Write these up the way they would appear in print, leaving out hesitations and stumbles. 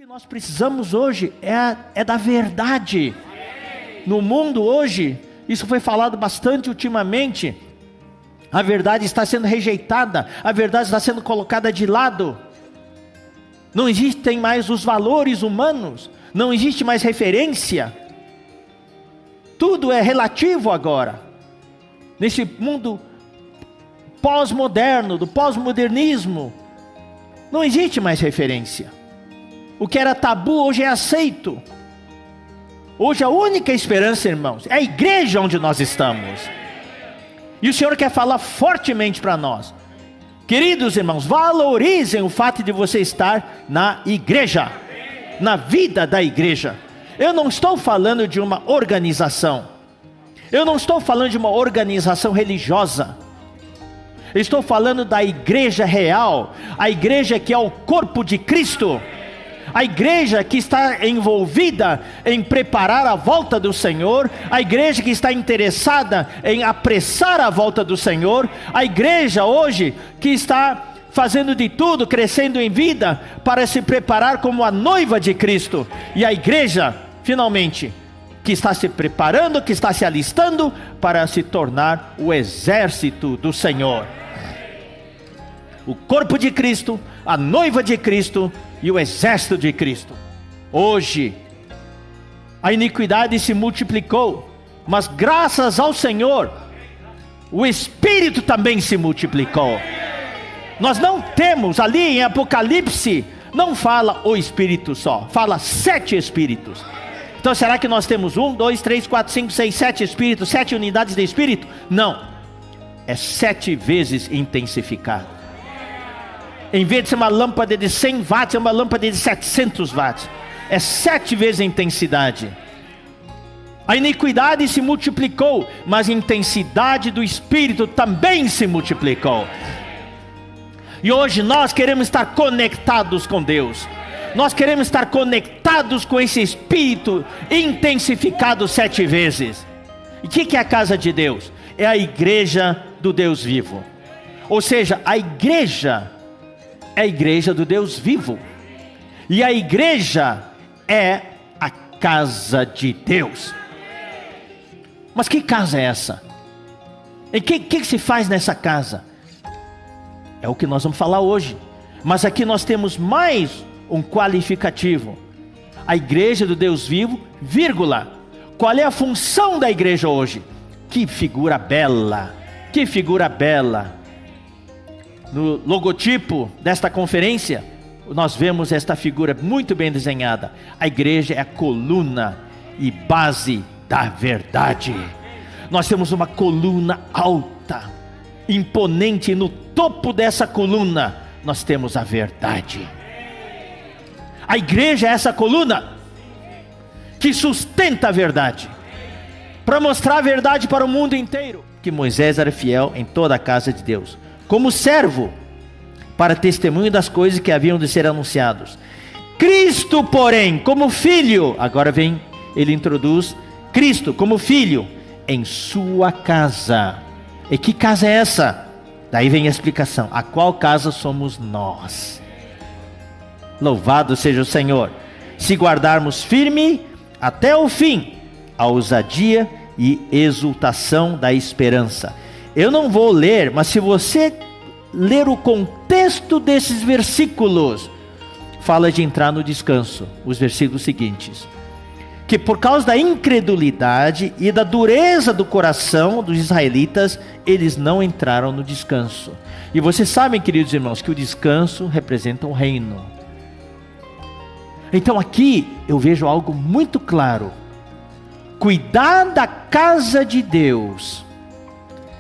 que nós precisamos hoje é da verdade. No mundo hoje, isso foi falado bastante ultimamente, a verdade está sendo rejeitada, a verdade está sendo colocada de lado. Não existem mais os valores humanos, não existe mais referência. Tudo é relativo agora. Nesse mundo pós-moderno, do pós-modernismo, não existe mais referência. O que era tabu hoje é aceito. Hoje a única esperança, irmãos, é a igreja onde nós estamos. E o Senhor quer falar fortemente para nós. Queridos irmãos, valorizem o fato de você estar na igreja, na vida da igreja. Eu não estou falando de uma organização. Eu não estou falando de uma organização religiosa. Eu estou falando da igreja real, a igreja que é o corpo de Cristo, a igreja que está envolvida em preparar a volta do Senhor, a igreja que está interessada em apressar a volta do Senhor, a igreja hoje que está fazendo de tudo, crescendo em vida, para se preparar como a noiva de Cristo, e a igreja, finalmente, que está se preparando, que está se alistando para se tornar o exército do Senhor. O corpo de Cristo, a noiva de Cristo e o exército de Cristo. Hoje, a iniquidade se multiplicou, mas graças ao Senhor, o Espírito também se multiplicou. Nós não temos ali em Apocalipse, não fala o Espírito só, fala 7 Espíritos. Então será que nós temos 1, 2, 3, 4, 5, 6, 7 Espíritos, 7 unidades de Espírito? Não, é 7 vezes intensificado. Em vez de ser uma lâmpada de 100 watts, é uma lâmpada de 700 watts. É 7 vezes a intensidade. A iniquidade se multiplicou, mas a intensidade do Espírito também se multiplicou. E hoje nós queremos estar conectados com Deus. Nós queremos estar conectados com esse Espírito intensificado 7 vezes. E o que é a casa de Deus? É a igreja do Deus vivo. Ou seja, a igreja é a igreja do Deus vivo. E a igreja é a casa de Deus. Mas que casa é essa? E o que se faz nessa casa? É o que nós vamos falar hoje. Mas aqui nós temos mais um qualificativo. A igreja do Deus vivo, vírgula. Qual é a função da igreja hoje? Que figura bela. Que figura bela. No logotipo desta conferência, nós vemos esta figura muito bem desenhada. A igreja é a coluna e base da verdade. Nós temos uma coluna alta, imponente, e no topo dessa coluna nós temos a verdade. A igreja é essa coluna que sustenta a verdade, para mostrar a verdade para o mundo inteiro. Que Moisés era fiel em toda a casa de Deus, como servo, para testemunho das coisas que haviam de ser anunciados. Cristo, porém, como filho, agora vem, ele introduz Cristo como filho, em sua casa. E que casa é essa? Daí vem a explicação, a qual casa somos nós. Louvado seja o Senhor. Se guardarmos firme até o fim, a ousadia e exultação da esperança. Eu não vou ler, mas se você ler o contexto desses versículos, fala de entrar no descanso. Os versículos seguintes, que por causa da incredulidade e da dureza do coração dos israelitas, eles não entraram no descanso. E vocês sabem, queridos irmãos, que o descanso representa um reino. Então aqui eu vejo algo muito claro. Cuidar da casa de Deus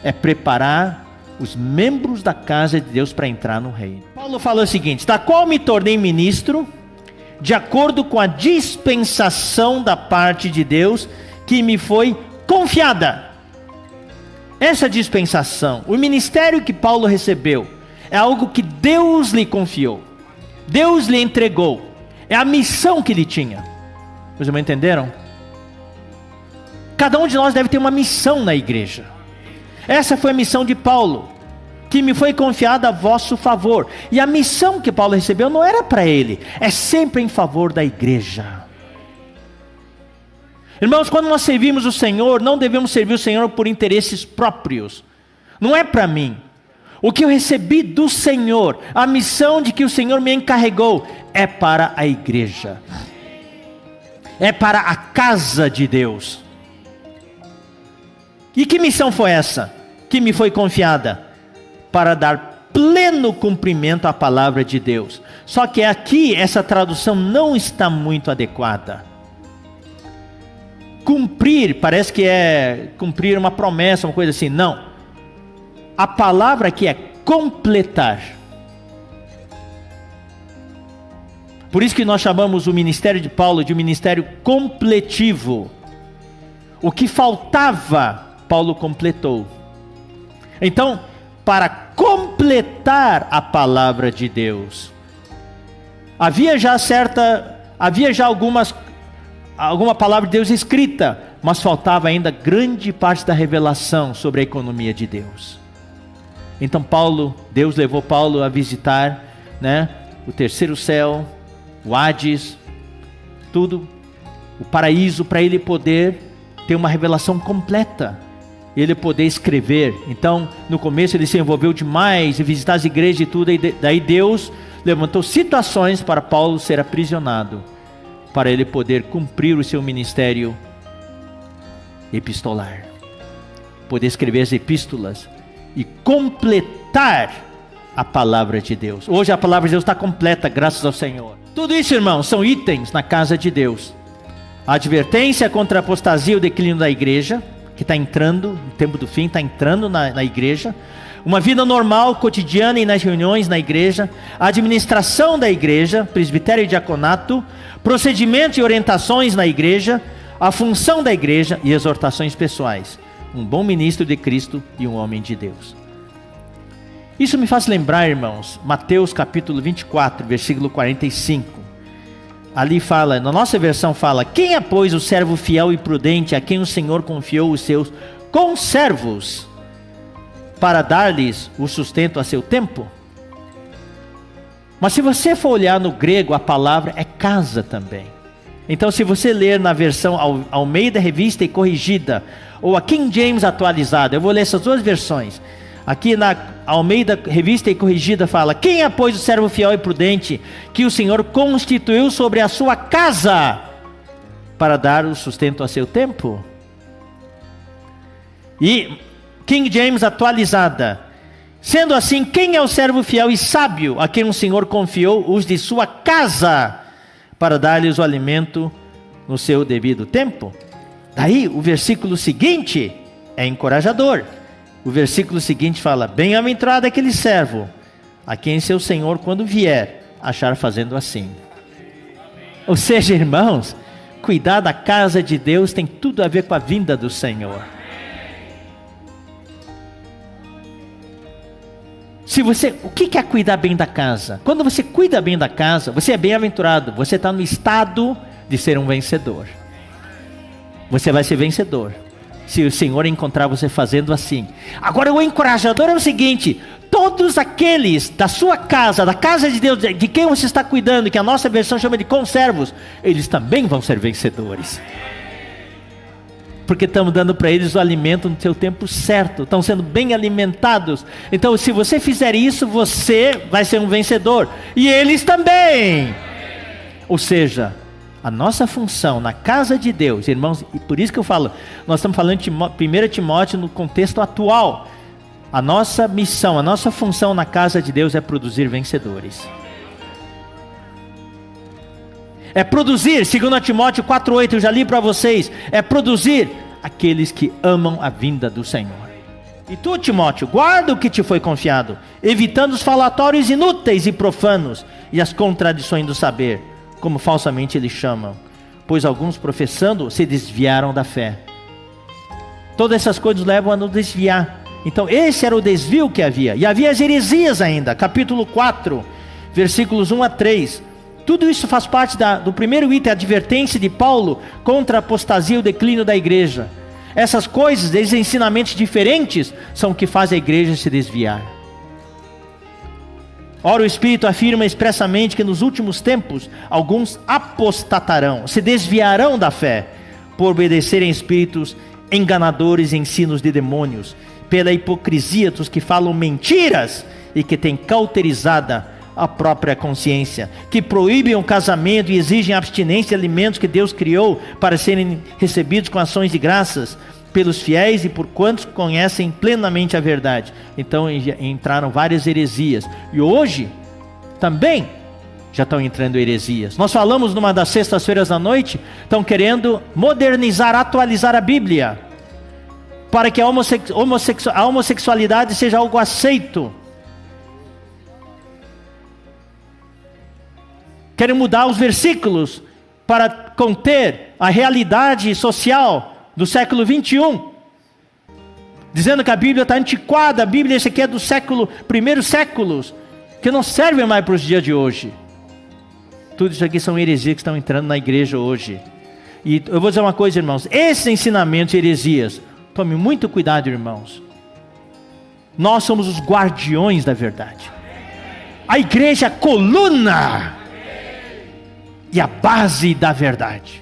é preparar os membros da casa de Deus para entrar no reino. Paulo falou o seguinte: da qual me tornei ministro, de acordo com a dispensação da parte de Deus, que me foi confiada. Essa dispensação, o ministério que Paulo recebeu, é algo que Deus lhe confiou, Deus lhe entregou, é a missão que ele tinha. Vocês me entenderam? Cada um de nós deve ter uma missão na igreja. Essa foi a missão de Paulo. que me foi confiada a vosso favor. E a missão que Paulo recebeu não era para ele, é sempre em favor da igreja. Irmãos, quando nós servimos o Senhor, não devemos servir o Senhor por interesses próprios. Não é para mim. O que eu recebi do Senhor, a missão de que o Senhor me encarregou, é para a igreja. É para a casa de Deus. E que missão foi essa que me foi confiada? Para dar pleno cumprimento à palavra de Deus. Só que aqui essa tradução não está muito adequada. Cumprir, parece que é cumprir uma promessa, uma coisa assim. Não. A palavra aqui é completar. Por isso que nós chamamos o ministério de Paulo de um ministério completivo. O que faltava, Paulo completou. Então, para completar a palavra de Deus, havia já alguma palavra de Deus escrita, mas faltava ainda grande parte da revelação sobre a economia de Deus. Então Deus levou Paulo a visitar, o terceiro céu, o Hades, tudo, o paraíso, para ele poder ter uma revelação completa, ele poder escrever. Então no começo ele se envolveu demais em visitar as igrejas e tudo, e daí Deus levantou situações para Paulo ser aprisionado, para ele poder cumprir o seu ministério epistolar, poder escrever as epístolas e completar a palavra de Deus. Hoje a palavra de Deus está completa, graças ao Senhor. Tudo isso, irmãos, são itens na casa de Deus. A advertência contra a apostasia e o declínio da igreja, que está entrando, no tempo do fim, está entrando na igreja. Uma vida normal, cotidiana e nas reuniões na igreja. A administração da igreja, presbitério e diaconato. Procedimentos e orientações na igreja. A função da igreja e exortações pessoais. Um bom ministro de Cristo e um homem de Deus. Isso me faz lembrar, irmãos, Mateus capítulo 24, versículo 45. Ali fala, na nossa versão fala: quem é, pois, o servo fiel e prudente a quem o Senhor confiou os seus conservos para dar-lhes o sustento a seu tempo? Mas se você for olhar no grego, a palavra é casa também. Então se você ler na versão Almeida Revista e Corrigida, ou a King James atualizada, eu vou ler essas duas versões. Aqui na Almeida Revista e Corrigida fala: quem é, pois, o servo fiel e prudente que o Senhor constituiu sobre a sua casa para dar o sustento a seu tempo? E King James atualizada: sendo assim, quem é o servo fiel e sábio a quem o Senhor confiou os de sua casa para dar-lhes o alimento no seu devido tempo? Daí o versículo seguinte é encorajador. O versículo seguinte fala: bem-aventurado aquele servo a quem seu Senhor, quando vier, achar fazendo assim. Ou seja, irmãos, cuidar da casa de Deus tem tudo a ver com a vinda do Senhor. O que é cuidar bem da casa? Quando você cuida bem da casa, você é bem-aventurado, você está no estado de ser um vencedor. Você vai ser vencedor se o Senhor encontrar você fazendo assim. Agora o encorajador é o seguinte: todos aqueles da sua casa, da casa de Deus, de quem você está cuidando, que a nossa versão chama de conservos, eles também vão ser vencedores. Porque estamos dando para eles o alimento no seu tempo certo, estão sendo bem alimentados. Então se você fizer isso, você vai ser um vencedor, e eles também. Ou seja, a nossa função na casa de Deus, irmãos, e por isso que eu falo, nós estamos falando de 1 Timóteo no contexto atual. A nossa missão, a nossa função na casa de Deus é produzir vencedores. É produzir, 2 Timóteo 4,8, eu já li para vocês, é produzir aqueles que amam a vinda do Senhor. E tu, Timóteo, guarda o que te foi confiado, evitando os falatórios inúteis e profanos e as contradições do saber, como falsamente eles chamam, pois alguns professando se desviaram da fé. Todas essas coisas levam a nos desviar. Então esse era o desvio que havia. E havia as heresias ainda, capítulo 4, versículos 1 a 3. Tudo isso faz parte do primeiro item, a advertência de Paulo contra a apostasia e o declínio da igreja. Essas coisas, esses ensinamentos diferentes, são o que faz a igreja se desviar. Ora, o Espírito afirma expressamente que nos últimos tempos alguns apostatarão, se desviarão da fé, por obedecerem espíritos enganadores e ensinos de demônios, pela hipocrisia dos que falam mentiras e que têm cauterizada a própria consciência, que proíbem o casamento e exigem abstinência de alimentos que Deus criou para serem recebidos com ações de graças pelos fiéis e por quantos conhecem plenamente a verdade. Então entraram várias heresias, e hoje também já estão entrando heresias. Nós falamos numa das sextas-feiras à noite, estão querendo modernizar, atualizar a Bíblia, para que a homossexualidade seja algo aceito. Querem mudar os versículos para conter a realidade social do século 21, dizendo que a Bíblia está antiquada, a Bíblia esse aqui é do primeiros séculos, que não serve mais para os dias de hoje. Tudo isso aqui são heresias que estão entrando na igreja hoje. E eu vou dizer uma coisa, irmãos, esses ensinamentos e heresias, tome muito cuidado, irmãos. Nós somos os guardiões da verdade. A igreja é a coluna e a base da verdade.